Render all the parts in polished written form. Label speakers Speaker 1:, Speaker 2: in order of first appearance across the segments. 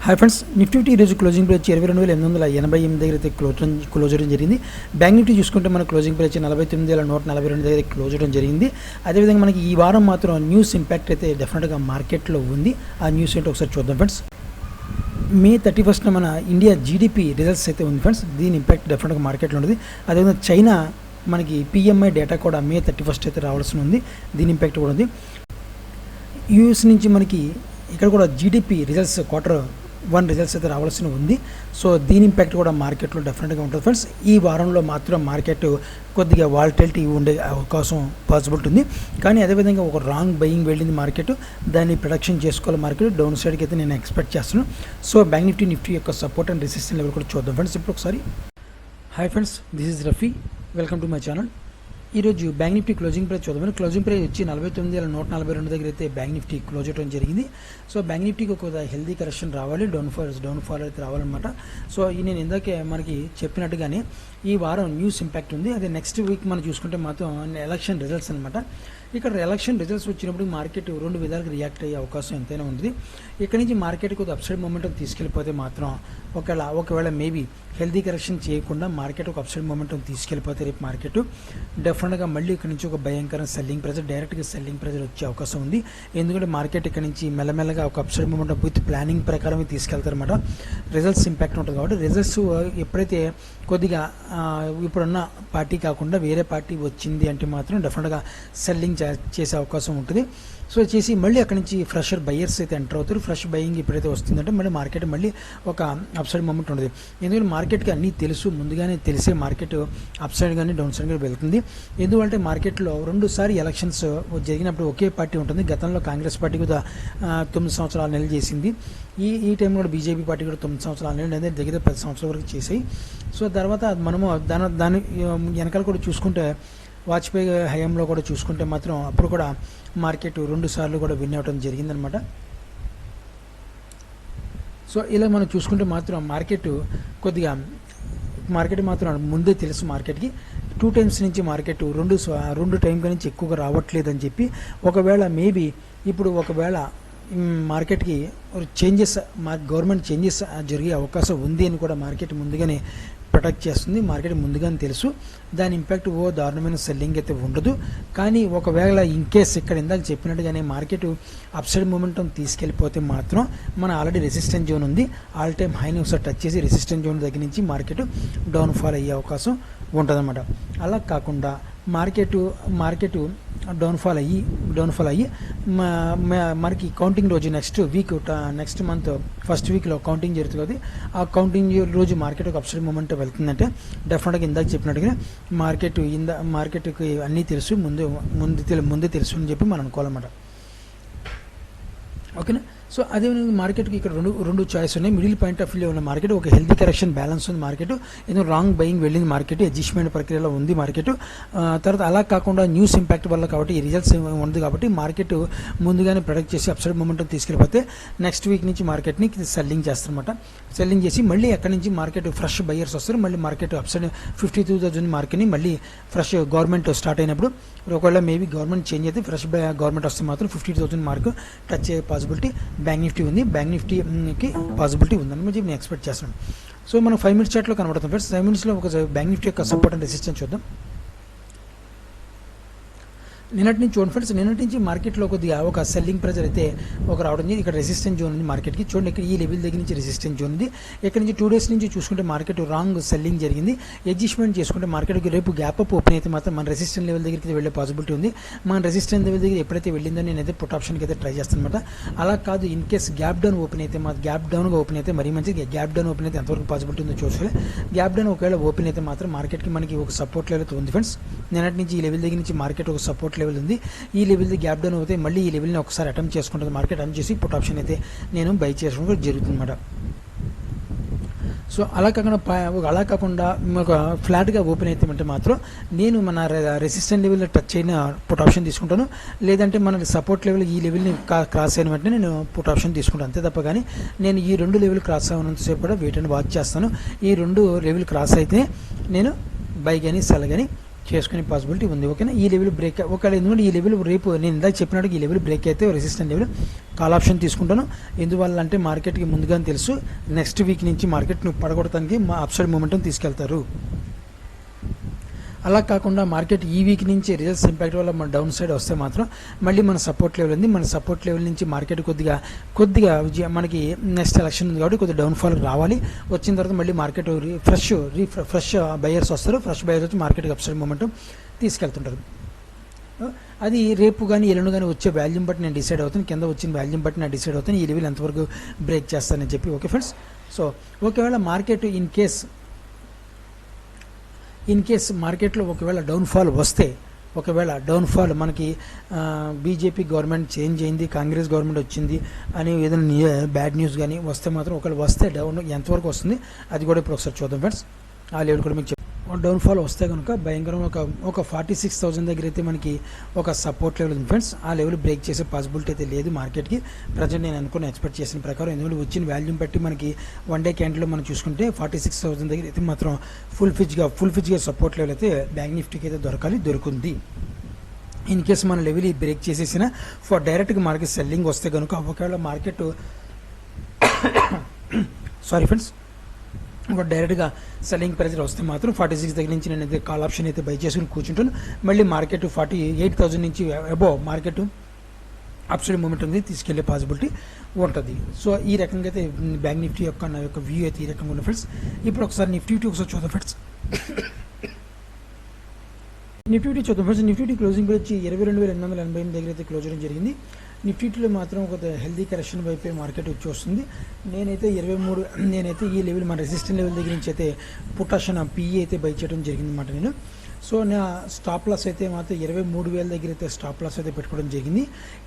Speaker 1: Hi friends, Nifty ఈరోజు closing price 22,888 దగ్గర అయితే క్లోజ్ చేయడం జరిగింది. బ్యాంక్ నిఫ్టీ చూసుకుంటే మన క్లోజింగ్ ప్రైస్ 49,142 దగ్గర క్లోజ్ చేయడం జరిగింది. అదేవిధంగా మనకి ఈ వారం మాత్రం న్యూస్ ఇంపాక్ట్ అయితే డెఫినెట్గా మార్కెట్లో ఉంది. ఆ న్యూస్ ఏంటో ఒకసారి చూద్దాం ఫ్రెండ్స్. మే 31న మన ఇండియా జీడిపి రిజల్ట్స్ అయితే ఉంది ఫ్రెండ్స్. దీని ఇంపాక్ట్ డెఫినెట్గా మార్కెట్లో ఉంటుంది. అదేవిధంగా చైనా మనకి పిఎంఐ డేటా కూడా మే 31 అయితే రావాల్సి ఉంది. దీని ఇంపాక్ట్ కూడా ఉంది. యూఎస్ నుంచి మనకి ఇక్కడ కూడా జీడిపి రిజల్ట్స్ Q1 రిజల్ట్స్ అయితే రావాల్సి ఉంది. సో దీని ఇంపాక్ట్ కూడా మార్కెట్లో డెఫినెట్గా ఉంటుంది ఫ్రెండ్స్. ఈ వారంలో మాత్రం మార్కెట్ కొద్దిగా వాలటిలిటీ ఉండే అవకాశం పాసిబిలిటీ ఉంది. కానీ అదేవిధంగా ఒక రాంగ్ బయింగ్ వెళ్ళింది మార్కెట్, దాన్ని ప్రొడక్షన్ చేసుకోవాలి మార్కెట్ డౌన్ సైడ్కి అయితే నేను ఎక్స్పెక్ట్ చేస్తున్నాను. సో బ్యాంక్ నిఫ్టీ యొక్క సపోర్ట్ అండ్ రెసిస్టెన్స్ లెవెల్ కూడా చూద్దాం ఫ్రెండ్స్. ఇప్పుడు ఒకసారి hi friends, this is Rafi, welcome to my channel. ఈరోజు బ్యాంక్ నిఫ్టీ క్లోజింగ్ ప్రైస్ చూద్దామని. క్లోజింగ్ ప్రైస్ వచ్చి 49,142 దగ్గర అయితే బ్యాంక్ నిఫ్టీ క్లోజ్ చేయడం జరిగింది. సో బ్యాంక్ నిఫ్టీకి ఒక హెల్దీ కరెక్షన్ రావాలి, డౌన్ఫాల్ అయితే రావాలన్నమాట. సో నేను ఇందాకే మనకి చెప్పినట్టుగానే ఈ వారం న్యూస్ ఇంపాక్ట్ ఉంది. అదే నెక్స్ట్ వీక్ మనం చూసుకుంటే మాత్రం ఎలక్షన్ రిజల్ట్స్ అనమాట. ఇక్కడ ఎలక్షన్ రిజల్ట్స్ వచ్చినప్పుడు మార్కెట్ రెండు విధాలుగా రియాక్ట్ అయ్యే అవకాశం ఎంతైనా ఉంది. ఇక్కడ నుంచి మార్కెట్ కొద్దిగా అప్సైడ్ మూమెంట్ తీసుకెళ్ళిపోతే మాత్రం ఒకవేళ మేబీ హెల్దీ కరెక్షన్ చేయకుండా మార్కెట్ ఒక అప్సైడ్ మూమెంట్ తీసుకెళ్ళిపోతే రేపు మార్కెట్ డెఫినెట్గా మళ్ళీ ఇక్కడ నుంచి ఒక భయంకర సెల్లింగ్ ప్రెజర్, డైరెక్ట్గా సెల్లింగ్ ప్రెజర్ వచ్చే అవకాశం ఉంది. ఎందుకంటే మార్కెట్ ఇక్కడ నుంచి మెల్లమెల్లగా ఒక అప్సైడ్ మూమెంట్ విత్ ప్లానింగ్ ప్రకారం తీసుకెళ్తారన్నమాట. రిజల్ట్స్ ఇంపాక్ట్ ఉంటుంది కాబట్టి రిజల్ట్స్ ఎప్పుడైతే కొద్దిగా ఇప్పుడున్న పార్టీ కాకుండా వేరే పార్టీ వచ్చింది అంటే మాత్రం డెఫినెట్గా సెల్లింగ్ చేసే అవకాశం ఉంటుంది. సో చేసి మళ్ళీ అక్కడి నుంచి ఫ్రెషర్ బయ్యర్స్ అయితే ఎంటర్ అవుతారు. ఫ్రెష్ బయింగ్ ఎప్పుడైతే వస్తుందంటే మళ్ళీ మార్కెట్ మళ్ళీ ఒక అప్సైడ్ మూమెంట్ ఉంటుంది. ఎందుకంటే మార్కెట్కి అన్నీ తెలుసు, ముందుగానే తెలిసే మార్కెట్ అప్సైడ్ కానీ డౌన్ సైడ్ కానీ వెళ్తుంది. ఎందుకంటే మార్కెట్లో 2 సారి ఎలక్షన్స్ జరిగినప్పుడు ఒకే పార్టీ ఉంటుంది. గతంలో కాంగ్రెస్ పార్టీ కూడా 9 సంవత్సరాల నెలలు చేసింది. ఈ టైంలో కూడా బీజేపీ పార్టీ కూడా 9 సంవత్సరాల నెలలు అనేది దగ్గర 10 సంవత్సరాల వరకు చేసాయి. సో తర్వాత మనము దాని వెనకాల కూడా చూసుకుంటే వాజ్పేయి హయాంలో కూడా చూసుకుంటే మాత్రం అప్పుడు కూడా మార్కెట్ 2 సార్లు కూడా విన్ అవ్వడం జరిగిందనమాట. సో ఇలా మనం చూసుకుంటే మాత్రం మార్కెట్ మాత్రం ముందే తెలుసు మార్కెట్కి 2 టైమ్స్ నుంచి మార్కెట్ రెండు టైం నుంచి ఎక్కువగా రావట్లేదని చెప్పి ఒకవేళ మేబీ ఇప్పుడు మార్కెట్కి గవర్నమెంట్ చేంజెస్ జరిగే అవకాశం ఉంది అని కూడా మార్కెట్ ముందుగానే ప్రొటెక్ట్ చేస్తుంది. మార్కెట్ ముందుగానే తెలుసు. దాని ఇంపాక్ట్ దారుణమైన సెల్లింగ్ అయితే ఉండదు. కానీ ఒకవేళ ఇన్కేస్ ఇక్కడ ఇందాక చెప్పినట్టుగానే మార్కెట్ అప్సైడ్ మూమెంటం తీసుకెళ్ళిపోతే మాత్రం మన ఆల్రెడీ రెసిస్టెన్స్ జోన్ ఉంది. ఆల్ టైమ్ హైని ఒకసారి టచ్ చేసి రెసిస్టెన్స్ జోన్ దగ్గర నుంచి మార్కెట్ డౌన్ఫాల్ అయ్యే అవకాశం ఉంటుందన్నమాట. అలా కాకుండా మార్కెట్ డౌన్ఫాల్ అయ్యి మనకి కౌంటింగ్ రోజు నెక్స్ట్ మంత్ ఫస్ట్ వీక్లో కౌంటింగ్ జరుగుతుంది. ఆ కౌంటింగ్ రోజు మార్కెట్ ఒక అప్సైడ్ మూమెంట్ వెళ్తుందంటే డెఫినెట్గా ఇందాక చెప్పినట్టుగా మార్కెట్కి అన్నీ తెలుసు, ముందే తెలుసు అని చెప్పి మనం అనుకోవాలన్నమాట. ఓకేనా. సో అదేవిధంగా మార్కెట్కి ఇక్కడ రెండు చాయిస్ ఉన్నాయి. మిడిల్ పాయింట్ ఆఫ్ వ్యూలో ఉన్న మార్కెట్ ఒక హెల్తీ కరెక్షన్ బ్యాలెన్స్ ఉంది. మార్కెట్ ఏదో రాంగ్ బయింగ్ వెళ్ళింది మార్కెట్, అడ్జస్ట్మెంట్ ప్రక్రియలో ఉంది మార్కెట్. తర్వాత అలా కాకుండా న్యూస్ ఇంపాక్ట్ వల్ల కాబట్టి ఈ రిజల్ట్స్ ఉంది కాబట్టి మార్కెట్ ముందుగానే ప్రొడక్ట్ చేసి అప్సైడ్ మూమెంట్ తీసుకెళ్ళిపోతే నెక్స్ట్ వీక్ నుంచి మార్కెట్ని సెల్లింగ్ చేస్తారనమాట. సెల్లింగ్ చేసి మళ్ళీ ఎక్కడి నుంచి మార్కెట్ ఫ్రెష్ బయ్యర్స్ వస్తారు. మళ్ళీ మార్కెట్ అప్సైడ్ 52,000 మార్కెట్ని మళ్ళీ ఫ్రెష్ గవర్నమెంట్ స్టార్ట్ అయినప్పుడు ఒకవేళ మేబీ గవర్నమెంట్ చేంజ్ అయితే ఫ్రెష్ గవర్నమెంట్ వస్తే మాత్రం 52,000 మార్క్ టచ్ అయ్యే పాసిబిలిటీ బ్యాంక్ నిఫ్టీ ఉంది. బ్యాంక్ నిఫ్టీకి పాసిబిలిటీ ఉందని చెప్పి నేను ఎక్స్పెక్ట్ చేస్తున్నాను. సో మనం 5 మినిట్స్ చార్ట్లో కనబడుతుంది ఫ్రెండ్స్. 5 మినిట్స్లో ఒక బ్యాంక్ నిఫ్టీ యొక్క సపోర్ట్ అండ్ రెసిస్టెన్స్ చూద్దాం. నిన్నటి నుంచి చూడండి ఫ్రెండ్స్, నిన్నటి నుంచి మార్కెట్లో కొద్దిగా ఒక సెల్లింగ్ ప్రెజర్ అయితే రావడం జరిగింది. ఇక్కడ రెసిస్టెన్స్ జోన్ ఉంది మార్కెట్కి. చూడండి, ఇక్కడ ఈ లెవెల్ దగ్గర నుంచి రెసిస్టెన్స్ జోన్ ఉంది. ఇక్కడ నుంచి 2 డేస్ నుంచి చూసుకుంటే మార్కెట్ రాంగ్ సెల్లింగ్ జరిగింది. అడ్జస్ట్మెంట్ చేసుకుంటే మార్కెట్కి రేపు గ్యాప్ అప్ ఓపెన్ అయితే మాత్రం మన రెసిస్టెన్స్ లెవెల్ దగ్గరికి వెళ్ళే పాసిబిలిటీ ఉంది. మన రెసిస్టెన్స్ లెవెల్ దగ్గర ఎప్పుడైతే వెళ్ళిందో నేనైతే పుట్ ఆప్షన్కి అయితే ట్రై చేస్తాను అనమాట. అలా కాదు, in case gap down open అయితే గ్యాప్ డౌన్గా ఓపెన్ అయితే మరీ మంచిది. గ్యాప్ డౌన్ ఓపెన్ అయితే ఎంతవరకు పాసిబిలిటీ ఉందో చూసుకోవాలి. గ్యాప్ డౌన్ ఒకవేళ ఓపెన్ అయితే మాత్రం మార్కెట్కి మనకి ఒక సపోర్ట్ లెవెల్ ఉంది ఫ్రెండ్స్. నిన్నటి నుంచి ఈ లెవెల్ దగ్గర నుంచి మార్కెట్ ఒక సపోర్ట్ లెవెల్ ఉంది. ఈ లెవెల్ గ్యాప్ డౌన్ అవుతే మళ్ళీ ఈ లెవెల్ని ఒకసారి అటెంప్ట్ చేసుకుంటుంది మార్కెట్. అటెంప్ట్ చేసి పుట్ ఆప్షన్ అయితే నేను బై చేసుకోవడం జరుగుతుంది అన్నమాట. సో అలా కాకుండా ఒక ఫ్లాట్గా ఓపెన్ అయితే అంటే మాత్రం నేను మన రెసిస్టెంట్ లెవెల్లో టచ్ అయిన పుట్ ఆప్షన్ తీసుకుంటాను. లేదంటే మన సపోర్ట్ లెవెల్ ఈ లెవెల్ని క్రాస్ అయిన వెంటనే నేను పుట్ ఆప్షన్ తీసుకుంటాను. అంతే తప్ప కానీ నేను ఈ 2 లెవెల్ క్రాస్ అయినంతసేపు కూడా వెయిట్ అండ్ వాచ్ చేస్తాను. ఈ 2 లెవెల్ క్రాస్ అయితే నేను బై కానీ సెల్ కానీ చేసుకునే పాసిబిలిటీ ఉంది. ఓకేనా, ఈ లెవెల్ బ్రేక్ ఒకవేళ ఎందుకంటే ఈ లెవెల్ రేపు నేను ఇందాక చెప్పినట్టు ఈ లెవెల్ బ్రేక్ అయితే రెసిస్టెంట్ లెవెల్ కాల్ ఆప్షన్ తీసుకుంటాను. ఎందువల్ల అంటే మార్కెట్కి ముందుగానే తెలుసు నెక్స్ట్ వీక్ నుంచి మార్కెట్ నువ్వు పడగొడటానికి మా అప్సైడ్ మూమెంటం తీసుకెళ్తారు. అలా కాకుండా మార్కెట్ ఈ వీక్ నుంచి రిజల్ట్స్ ఇంపాక్ట్ వల్ల మన డౌన్ సైడ్ వస్తే మాత్రం మళ్ళీ మన సపోర్ట్ లెవెల్ ఉంది. మన సపోర్ట్ లెవెల్ నుంచి మార్కెట్ కొద్దిగా మనకి నెక్స్ట్ ఎలక్షన్ ఉంది కాబట్టి కొద్దిగా డౌన్ఫాల్ రావాలి. వచ్చిన తర్వాత మళ్ళీ మార్కెట్ ఫ్రెష్ బయర్స్ వస్తారు. ఫ్రెష్ బయర్స్ వచ్చి మార్కెట్కి అప్సైడ్ మూమెంటం తీసుకెళ్తుంటారు. అది రేపు కానీ ఎల్లుండి కానీ వచ్చే వాల్యూమ్ బట్టి నేను డిసైడ్ అవుతాను. కింద వచ్చిన వాల్యూమ్ బట్టి నేను డిసైడ్ అవుతాను ఈ లెవెల్ ఎంతవరకు బ్రేక్ చేస్తానని చెప్పి. ఓకే ఫ్రెండ్స్, సో ఒకవేళ మార్కెట్ ఇన్ కేస్ మార్కెట్లో ఒకవేళ డౌన్ఫాల్ మనకి బీజేపీ గవర్నమెంట్ చేంజ్ అయింది, కాంగ్రెస్ గవర్నమెంట్ వచ్చింది అని ఏదైనా బ్యాడ్ న్యూస్ కానీ వస్తే మాత్రం ఒకవేళ వస్తే డౌన్ ఎంతవరకు వస్తుంది అది కూడా ఇప్పుడు ఒకసారి చూద్దాం ఫ్రెండ్స్. ఆ లెవెల్ కూడా మీకు డౌన్ఫాల్ వస్తే కనుక భయంకరంగా ఒక 46,000 దగ్గర అయితే మనకి ఒక సపోర్ట్ లెవెల్ ఉంది ఫ్రెండ్స్. ఆ లెవెల్ బ్రేక్ చేసే పాసిబిలిటీ అయితే లేదు మార్కెట్కి ప్రజెంట్ నేను ఎక్స్పెక్ట్ చేసిన ప్రకారం. ఎందుకంటే వచ్చిన వాల్యూమ్ బట్టి మనకి వన్ డే క్యాండిల్లో మనం చూసుకుంటే 46,000 దగ్గర అయితే మాత్రం ఫుల్ ఫిజ్గా సపోర్ట్ లెవెల్ అయితే బ్యాంక్ నిఫ్టీకి అయితే దొరుకుంది. ఇన్ కేసు మన లెవెల్ బ్రేక్ చేసేసిన డైరెక్ట్గా మార్కెట్ సెల్లింగ్ వస్తే కనుక ఒకవేళ మార్కెట్ సారీ ఫ్రెండ్స్ ఒక డైరెక్ట్గా సెల్లింగ్ ప్రెజర్ వస్తే మాత్రం 46 దగ్గర నుంచి నేను అయితే కాల్ ఆప్షన్ అయితే బై చేసుకుని కూర్చుంటాను. మళ్ళీ మార్కెట్ 48,000 నుంచి అబోవ్ మార్కెట్ అప్సైడ్ మూమెంట్ అనేది తీసుకెళ్లే పాసిబిలిటీ ఉంటుంది. సో ఈ రకంగా అయితే బ్యాంక్ నిఫ్టీ నా యొక్క వ్యూ అయితే ఈ రకంగా ఉన్న ఫ్రెండ్స్. ఇప్పుడు ఒకసారి నిఫ్టీ ఒకసారి చూద్దాం ఫ్రెండ్స్. నిఫ్టీ చూద్దాం ఫ్రెండ్స్. నిఫ్టీ క్లోజింగ్ వచ్చి 22,888 దగ్గర అయితే క్లోజ్ చేయడం జరిగింది. నిఫ్టీలో మాత్రం ఒక హెల్దీ కరెక్షన్ వైపే మార్కెట్ వచ్చి వస్తుంది. నేనైతే ఈ లెవెల్ మన రెసిస్టెంట్ లెవెల్ దగ్గర నుంచి అయితే పుటాషన్ పిఈ అయితే బై చేయడం జరిగింది అన్నమాట నేను. సో నా స్టాప్ లాస్ అయితే మాత్రం 23,000 దగ్గర అయితే స్టాప్ లాస్ అయితే పెట్టుకోవడం జరిగింది.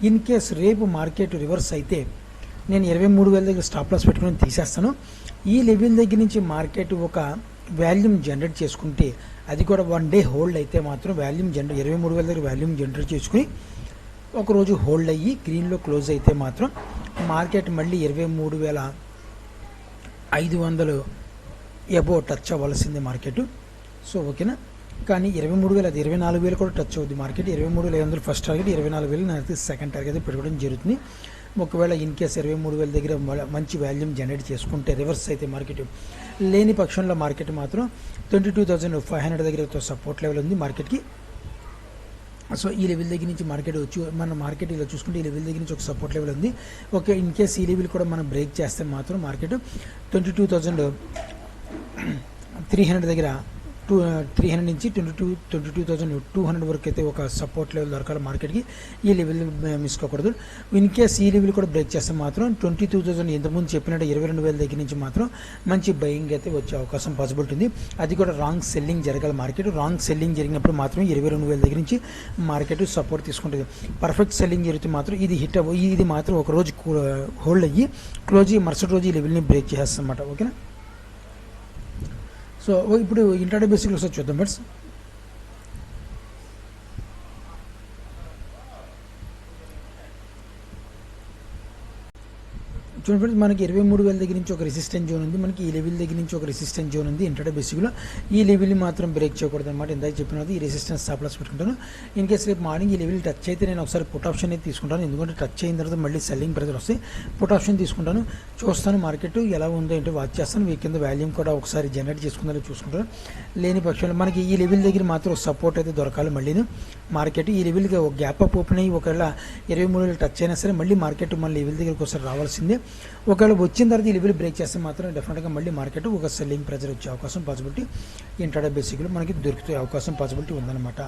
Speaker 1: ఇన్ కేస్ రేపు మార్కెట్ రివర్స్ అయితే నేను 23,000 దగ్గర స్టాప్ లాస్ పెట్టుకుని తీసేస్తాను. ఈ లెవెల్ దగ్గర నుంచి మార్కెట్ ఒక వాల్యూమ్ జనరేట్ చేసుకుంటే అది కూడా వన్ డే హోల్డ్ అయితే మాత్రం 23,000 దగ్గర వాల్యూమ్ జనరేట్ చేసుకుని ఒకరోజు హోల్డ్ అయ్యి గ్రీన్లో క్లోజ్ అయితే మాత్రం మార్కెట్ మళ్ళీ 23,500 అబోవ్ టచ్ అవ్వాల్సిందే మార్కెట్. సో ఓకేనా, కానీ 23,000 అది 24,000 కూడా టచ్ అవుతుంది మార్కెట్. 23,500 ఫస్ట్ టార్గెట్, 24,000 నాకు సెకండ్ టార్గెట్ పెట్టుకోవడం జరుగుతుంది. ఒకవేళ ఇన్ కేస్ 23,000 దగ్గర మంచి వాల్యూమ్ జనరేట్ చేసుకుంటే రివర్స్ అయితే మార్కెట్ లేని పక్షంలో మార్కెట్ మాత్రం 22,500 దగ్గర సపోర్ట్ లెవెల్ ఉంది మార్కెట్కి. సో ఈ లెవెల్ దగ్గర నుంచి మార్కెట్ వచ్చి మన మార్కెట్ ఇలా చూసుకుంటే ఈ లెవెల్ దగ్గర నుంచి ఒక సపోర్ట్ లెవెల్ ఉంది. ఓకే, ఇన్ కేస్ ఈ లెవెల్ కూడా మనం బ్రేక్ చేస్తే మాత్రం మార్కెట్ 22,300 దగ్గర 300 నుంచి 22,200 వరకు అయితే ఒక సపోర్ట్ లెవెల్ దొరకాలి మార్కెట్కి. ఈ లెవెల్ మిస్ కాకూడదు. ఇన్ కేస్ ఈ లెవెల్ కూడా బ్రేక్ చేస్తే మాత్రం 22,000 ఇంతకుముందు చెప్పినట్టు 22,000 దగ్గర నుంచి మాత్రం మంచి బయింగ్ అయితే వచ్చే అవకాశం పాసిబిలిటీ ఉంది. అది కూడా రాంగ్ సెల్లింగ్ జరగాలి మార్కెట్. రాంగ్ సెల్లింగ్ జరిగినప్పుడు మాత్రం 22,000 దగ్గర నుంచి మార్కెట్ సపోర్ట్ తీసుకుంటుంది. పర్ఫెక్ట్ సెల్లింగ్ జరిగితే మాత్రం ఇది మాత్రం ఒక రోజు హోల్డ్ అయ్యి క్లోజ్ అయ్యి మరుసటి రోజు ఈ లెవెల్ని బ్రేక్ చేస్తాం అన్నమాట. ఓకేనా, సో ఇప్పుడు ఇంట్రాడే బేసిక్లో ఒకసారి చూద్దాం ఫ్రెండ్స్. చూడండి ఫ్రెండ్స్, మనకి 23,000 దగ్గర నుంచి ఒక రెసిస్టెన్స్ జోన్ ఉంది. మనకి ఈ లెవెల్ దగ్గర నుంచి ఒక రెసిస్టెన్స్ జోన్ ఉంది ఇంట్రాడే బేసిక్లో. ఈ లెవెల్ని మాత్రం బ్రేక్ చేయకూడదు అనమాట. ఇందాక చెప్పినది ఈ రెసిస్టెన్స్ స్టాప్ లాస్ పెట్టుకుంటాను. ఇన్ కేసు రేపు మార్నింగ్ ఈ లెవెల్ టచ్ అయితే నేను ఒకసారి పుట్ ఆప్షన్ అయితే తీసుకుంటాను. ఎందుకంటే టచ్ అయిన తర్వాత మళ్ళీ సెల్లింగ్ ప్రెజర్ వస్తే పుట్ ఆప్షన్ తీసుకుంటాను. చూస్తాను మార్కెట్ ఎలా ఉందో ఏంటో వాచ్ చేస్తాను. వీక్ కింద వాల్యూమ్ కూడా ఒకసారి జనరేట్ చేసుకుందాలో చూసుకుంటాను. లేని పక్షంలో మనకి ఈ లెవెల్ దగ్గర మాత్రం సపోర్ట్ అయితే దొరకాలి. మళ్ళీ మార్కెట్ ఈ లెవెల్కి ఒక గ్యాప్ అప్ ఓపెన్ అయ్యి ఒకవేళ 23,000 టచ్ అయినా సరే మళ్ళీ మార్కెట్ మన లెవెల్ దగ్గరికి ఒకసారి రావాల్సిందే. ఒకవేళ వచ్చిన తర్వాత ఈ లెవెల్ బ్రేక్ చేస్తే మాత్రం డెఫినెట్గా మళ్ళీ మార్కెట్ ఒక సెల్లింగ్ ప్రెజర్ వచ్చే అవకాశం పాసిబిలిటీ ఇంట్రాడే బేసిక్లో మనకి దొరికే అవకాశం పాసిబిలిటీ ఉందన్నమాట.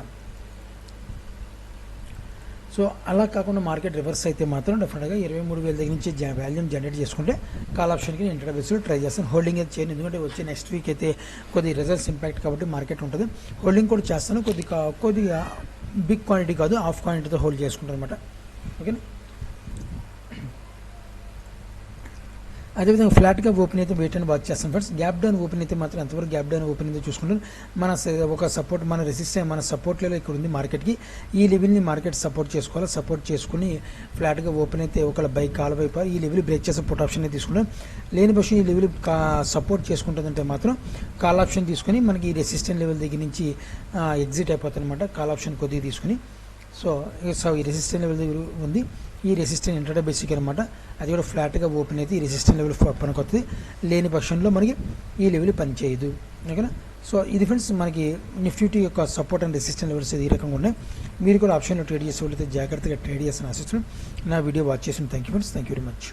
Speaker 1: సో అలా కాకుండా మార్కెట్ రివర్స్ అయితే మాత్రం డెఫినెట్గా 23,000 దగ్గర నుంచి వాల్యూమ్ జనరేట్ చేసుకుంటే కాల్ ఆప్షన్కి నేను ఇంట్రాడే బేసిక్లో ట్రై చేస్తాను. హోల్డింగ్ అయితే చేయను, ఎందుకంటే వచ్చే నెక్స్ట్ వీక్ అయితే కొద్ది రిజల్ట్స్ ఇంపాక్ట్ కాబట్టి మార్కెట్ ఉంటుంది. హోల్డింగ్ కూడా చేస్తాను, కొద్దిగా బిగ్ క్వాంటిటీ కాదు, హాఫ్ క్వాంటిటీతో హోల్డ్ చేసుకుంటాను అనమాట. ఓకేనా, అదేవిధంగా ఫ్లాట్గా ఓపెన్ అయితే వెయిట్ అని వాచ్ చేస్తాం ఫ్రెండ్స్. గ్యాప్ డౌన్ ఓపెన్ అయితే మాత్రం ఎంతవరకు గ్యాప్ డౌన్ ఓపెన్ అయితే చూసుకుంటాం. ఒక సపోర్ట్ మన రెసిస్టెన్స్ మన సపోర్ట్ లెవెల్ ఇక్కడ ఉంది మార్కెట్కి. ఈ లెవెల్ని మార్కెట్ సపోర్ట్ చేసుకోవాలి. సపోర్ట్ చేసుకుని ఫ్లాట్గా ఓపెన్ అయితే ఒకవేళ బై కాల్ వైపు ఈ లెవెల్ బ్రేక్ చేసే పుట్ ఆప్షన్ అయితే తీసుకుంటాం. లేని పక్షం ఈ లెవెల్ సపోర్ట్ చేసుకుంటుందంటే మాత్రం కాల్ ఆప్షన్ తీసుకుని మనకి ఈ రెసిస్టెన్స్ లెవెల్ దగ్గర నుంచి ఎగ్జిట్ అయిపోతుంది అనమాట. కాల్ ఆప్షన్ కొద్దిగా తీసుకుని సో ఈ రెసిస్టెన్స్ లెవెల్ దగ్గర ఉంది. ఈ రెసిస్టెన్స్ ఇంటర్డే బేసిక్ అనమాట. అది కూడా ఫ్లాట్గా ఓపెన్ అయితే ఈ రెసిస్టెన్స్ లెవెల్ పనికొస్తుంది. లేని పక్షంలో మనకి ఈ లెవెల్ పనిచేయదు. ఓకేనా. సో ఇది ఫ్రెండ్స్ మనకి నిఫ్టీ యొక్క సపోర్ట్ అండ్ రెసిస్టెన్స్ లెవెల్స్ ఈ రకంగా ఉన్నాయి. మీరు కూడా ఆప్షన్లో ట్రేడ్ చేసే వాళ్ళైతే జాగ్రత్తగా ట్రేడ్ చేసిన ఆశిస్తున్నాను. నా వీడియో వాచ్ చేసిన thank you friends. Thank you very much.